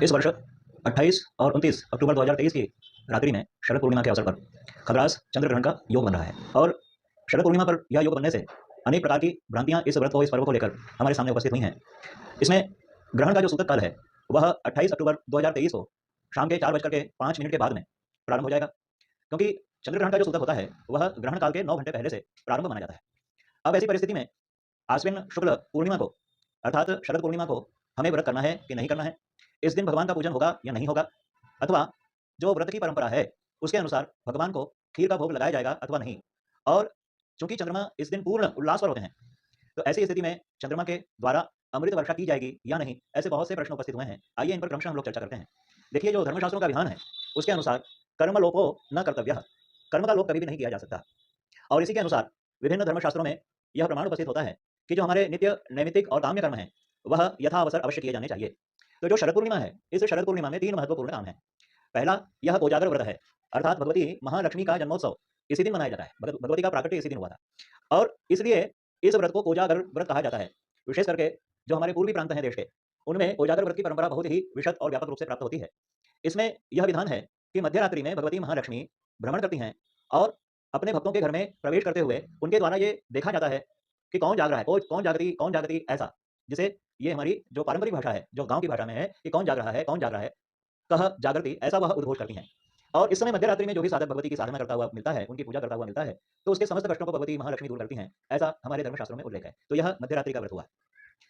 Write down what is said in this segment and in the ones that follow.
इस वर्ष 28 और 29 अक्टूबर 2023 की रात्रि में शरद पूर्णिमा के अवसर पर खग्रास चंद्र ग्रहण का योग बन रहा है। और शरद पूर्णिमा पर यह योग बनने से अनेक प्रकार की भ्रांतियां इस व्रत को, इस पर्व को लेकर हमारे सामने उपस्थित हुई हैं। इसमें ग्रहण का जो सूतक काल है वह 28 अक्टूबर 2023 को शाम के 4:05 के बाद में प्रारंभ हो जाएगा, क्योंकि चंद्र ग्रहण का जो सूतक होता है वह ग्रहण काल के 9 घंटे पहले से प्रारंभ माना जाता है। अब ऐसी परिस्थिति में आश्विन शुक्ल पूर्णिमा को अर्थात शरद पूर्णिमा को हमें व्रत करना है कि नहीं करना है, इस दिन भगवान का पूजन होगा या नहीं होगा, अथवा जो व्रत की परंपरा है उसके अनुसार भगवान को खीर का भोग लगाया जाएगा अथवा नहीं। और चूंकि चंद्रमा इस दिन पूर्ण उल्लास पर होते हैं, तो ऐसी स्थिति में चंद्रमा के द्वारा अमृत वर्षा की जाएगी या नहीं, ऐसे बहुत से प्रश्न उपस्थित हुए हैं। आइए इन पर क्रमशः हम लोग चर्चा करते हैं। देखिए, जो धर्मशास्त्रों का विधान है उसके अनुसार कर्म लोको न कर्तव्य, कर्म का लोप कभी भी नहीं किया जा सकता। और इसी के अनुसार विभिन्न धर्मशास्त्रों में यह प्रमाण उपस्थित होता है कि जो हमारे नित्य नैमित्तिक और काम्य कर्म हैं वह यथावसर अवश्य किए जाने चाहिए। तो जो शरद पूर्णिमा है, इस शरद पूर्णिमा में तीन महत्वपूर्ण काम है। पहला, यह कोजागर व्रत है, अर्थात भगवती महालक्ष्मी का जन्मोत्सव इसी दिन मनाया जाता है। भगवती का प्राकट्य इसी दिन हुआ था, और इसलिए इस व्रत को कोजागर व्रत कहा जाता है। विशेष करके जो हमारे पूर्वी प्रांत हैं देश के, उनमें कोजागर व्रत की परंपरा बहुत ही विशद और व्यापक रूप से प्राप्त होती है। इसमें यह विधान है कि मध्यरात्रि में भगवती महालक्ष्मी भ्रमण करती हैं और अपने भक्तों के घर में प्रवेश करते हुए उनके द्वारा ये देखा जाता है कि कौन जाग रहा है, कौन जागती, ऐसा, जिसे ये हमारी जो पारंपरिक भाषा है, जो गांव की भाषा में है कि कौन जाग रहा है, कौन जाग रहा है, कह जागृति, ऐसा वह उद्घोष करती हैं। और इस समय मध्यरात्रि में जो भी साधक भगवती की साधना करता हुआ मिलता है, उनकी पूजा करता हुआ मिलता है, तो उसके समस्त कष्टों को भगवती महालक्ष्मी दूर करती हैं, ऐसा हमारे धर्मशास्त्रों में उल्लेख है। तो यह मध्यरात्रि का व्रत हुआ।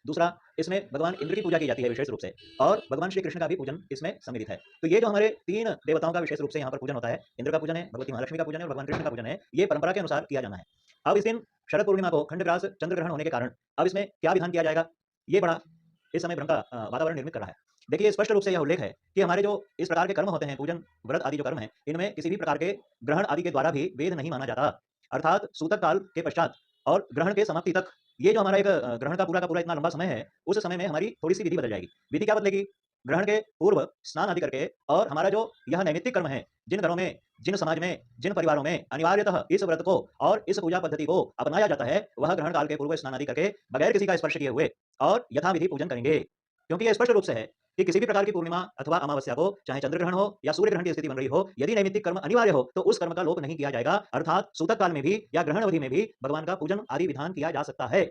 दूसरा, इसमें भगवान इंद्र की पूजा की जाती है विशेष रूप से, और भगवान श्री कृष्ण का भी पूजन इसमें सम्मिलित है। तो ये जो हमारे तीन देवताओं का विशेष रूप से यहाँ पर पूजन होता है, इंद्र का पूजन है, भगवती महालक्ष्मी का पूजन है और भगवान कृष्ण का पूजन है, ये परंपरा के अनुसार किया जाना है। अब इस दिन शरद पूर्णिमा को खंडग्रास चंद्र ग्रहण होने के कारण अब इसमें क्या विधान किया जाएगा, ये बड़ा इस समय भ्रम का वातावरण निर्मित कर रहा है। देखिए, स्पष्ट रूप से यह उल्लेख है कि हमारे जो इस प्रकार के कर्म होते हैं, पूजन व्रत आदि जो कर्म है, इनमें किसी भी प्रकार के ग्रहण आदि के द्वारा भी वेद नहीं माना जाता। अर्थात सूतक काल के पश्चात और ग्रहण के समाप्ति तक ये जो हमारा एक ग्रहण का पूरा इतना लंबा समय है, उस समय में हमारी थोड़ी सी विधि बदल जाएगी। विधि क्या बदलेगी? ग्रहण के पूर्व स्नान आदि करके, और हमारा जो यह नैमित्तिक कर्म है, जिन घरों में, जिन समाज में, जिन परिवारों में अनिवार्यतः इस व्रत को और इस पूजा पद्धति को अपनाया जाता है, वह ग्रहण काल के पूर्व स्नान आदि करके बगैर किसी का स्पर्श किए हुए और यथाविधि पूजन करेंगे। क्योंकि यह स्पष्ट रूप से है कि किसी भी प्रकार की पूर्णिमा अथवा अमावस्या को, चाहे चंद्र ग्रहण हो या सूर्य ग्रहण की स्थिति बन रही हो, यदि नैमित्तिक कर्म अनिवार्य हो तो उस कर्म का लोप नहीं किया जाएगा। अर्थात सूतक काल में भी या ग्रहण अवधि में भी भगवान का पूजन आदि विधान किया जा सकता है।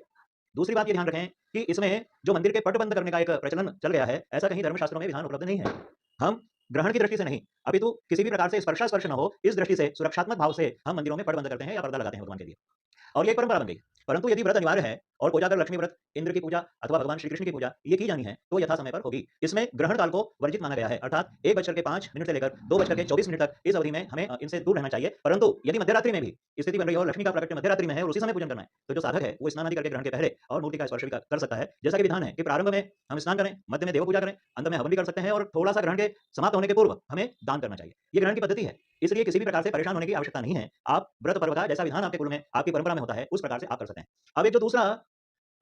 दूसरी बात ये ध्यान रखें कि इसमें जो मंदिर के पट बंद करने का एक प्रचलन चल गया है, ऐसा कहीं धर्मशास्त्रों में विधान उपलब्ध नहीं है। हम ग्रहण की दृष्टि से नहीं, अपितु किसी भी प्रकार से स्पर्श न हो, इस दृष्टि से सुरक्षात्मक भाव से हम मंदिरों में पट बंद करते हैं या पर्दा लगाते हैं भगवान के लिए, और ये एक परंपरा बन गई। परंतु यदि व्रत अनिवार्य है और कोजागर लक्ष्मी व्रत, इंद्र की पूजा अथवा भगवान श्री कृष्ण की पूजा ये की जानी है, तो यथा समय पर होगी। इसमें ग्रहण काल को वर्जित माना गया है, अर्थात 1:05 से लेकर 2:24 तक इस अवधि में हमें इनसे दूर रहना चाहिए। परंतु यदि मध्यरात्रि में भी स्थिति बन रही हो, लक्ष्मी का प्राकट्य मध्यरात्रि में है और उसी समय पूजन करना है, तो जो साधक है वो स्नान आदि करके ग्रहण के पहले और मूर्ति का स्पर्श भी कर सकता है। जैसा कि विधान है कि प्रारंभ में हम स्नान करें, मध्य में देव पूजा करें, अंत में हवन भी कर सकते हैं, और थोड़ा सा ग्रहण के समाप्त होने के पूर्व हमें दान करना चाहिए। ये ग्रहण की पद्धति है, इसलिए किसी भी प्रकार से परेशान होने की आवश्यकता नहीं है। आप व्रत पर्व का जैसा विधान आपके कुल में, आपकी परंपरा में होता है, उस प्रकार से आप कर सकते हैं। अब एक जो दूसरा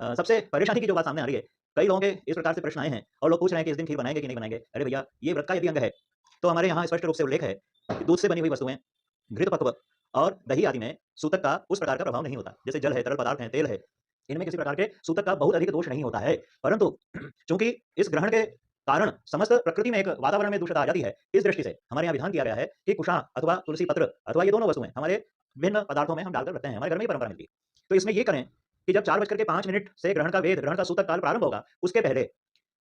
सबसे परेशानी की जो बात सामने आ रही है, कई लोगों के इस प्रकार से प्रश्न आए हैं और लोग पूछ रहे हैं कि इस दिन खीर बनाएंगे कि नहीं बनाएंगे। अरे भैया, ये व्रत का यदि अंग है तो हमारे यहाँ स्पष्ट रूप से उल्लेख है कि दूध से बनी हुई वस्तुएं, घृत पक्व और दही आदि में सूतक का उस प्रकार का प्रभाव नहीं होता। जैसे जल है, तरल पदार्थ है, तेल है, इनमें किसी प्रकार के सूतक का बहुत अधिक दोष नहीं होता है। परंतु चूंकि इस ग्रहण के कारण समस्त प्रकृति में एक वातावरण में दूषित आ जाती है, इस दृष्टि से हमारे यहाँ विधान किया गया है कि कुशा अथवा तुलसी पत्र अथवा ये दोनों वस्तुएं हमारे विभिन्न पदार्थों में हम डालकर रखते हैं, हमारे घर में ही परंपरा मिलती है। तो इसमें ये करें कि जब 4:05 से ग्रहण का वेद, ग्रहण का सूतक काल प्रारंभ होगा, उसके पहले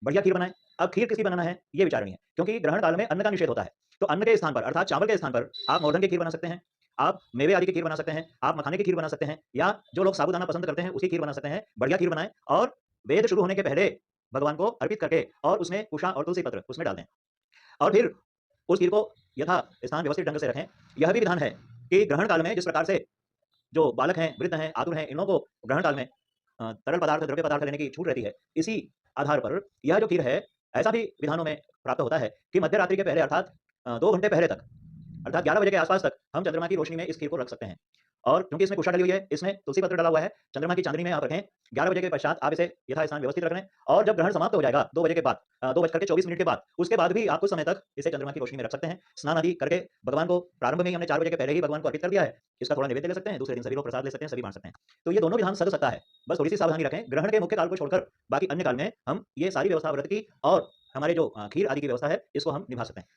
बढ़िया खीर बनाएं। अब खीर किसकी बनाना है ये विचारणीय है, क्योंकि ग्रहण काल में अन्न का निषेध होता है। तो अन्न के स्थान पर, अर्थात चावल के स्थान पर, आप मोदन की खीर बना सकते हैं, आप मेवे आदि की खीर बना सकते हैं, आप मखाने की खीर बना सकते हैं, या जो लोग साबूदाना पसंद करते हैं उसकी खीर बना सकते हैं। बढ़िया खीर बनाएं और वेद शुरू होने के पहले भगवान को अर्पित करके और उसमें कुशा और तुलसी पत्र उसमें डाल दें, और फिर उस खीर को यथा स्थान व्यवस्थित ढंग से रखें। यह भी विधान है कि ग्रहण काल में जिस प्रकार से जो बालक हैं, वृद्ध हैं, आतुर हैं, इन लोगों को ग्रहण काल में तरल पदार्थ, द्रव्य पदार्थ लेने की छूट रहती है। इसी आधार पर यह जो खीर है, ऐसा भी विधानों में प्राप्त होता है कि मध्यरात्रि के पहले, अर्थात 2 घंटे पहले तक, अर्थात 11 बजे के आसपास तक हम चंद्रमा की रोशनी में इस खीर को रख सकते हैं। और क्योंकि इसमें कुशा डली हुई है, इसमें तुलसी पत्र डाला हुआ है, चंद्रमा की चांदनी में आप रखें। 11 बजे के पश्चात आप इसे यथास्थान व्यवस्थित रख लें और जब ग्रहण समाप्त हो जाएगा 2 बजे के बाद 2 बज करके 24 मिनट के बाद, उसके बाद भी आप कुछ समय तक इसे चंद्रमा की रोशनी में रख सकते हैं। स्नान आदि करके भगवान को प्रारंभ में ही हमने 4 बजे के पहले ही भगवान को अर्पित कर दिया है। इसका थोड़ा नैवेद्य ले सकते हैं, दूसरे दिन सभी लोग प्रसाद ले सकते हैं, सभी बाँट सकते हैं। तो ये दोनों विधान सद सकता है। बस थोड़ी-सी सावधानी रखें, ग्रहण के मुख्य काल को छोड़कर बाकी अन्य काल में हम ये सारी व्यवस्था व्रत की और हमारे जो खीर आदि की व्यवस्था है, इसको हम निभा सकते हैं।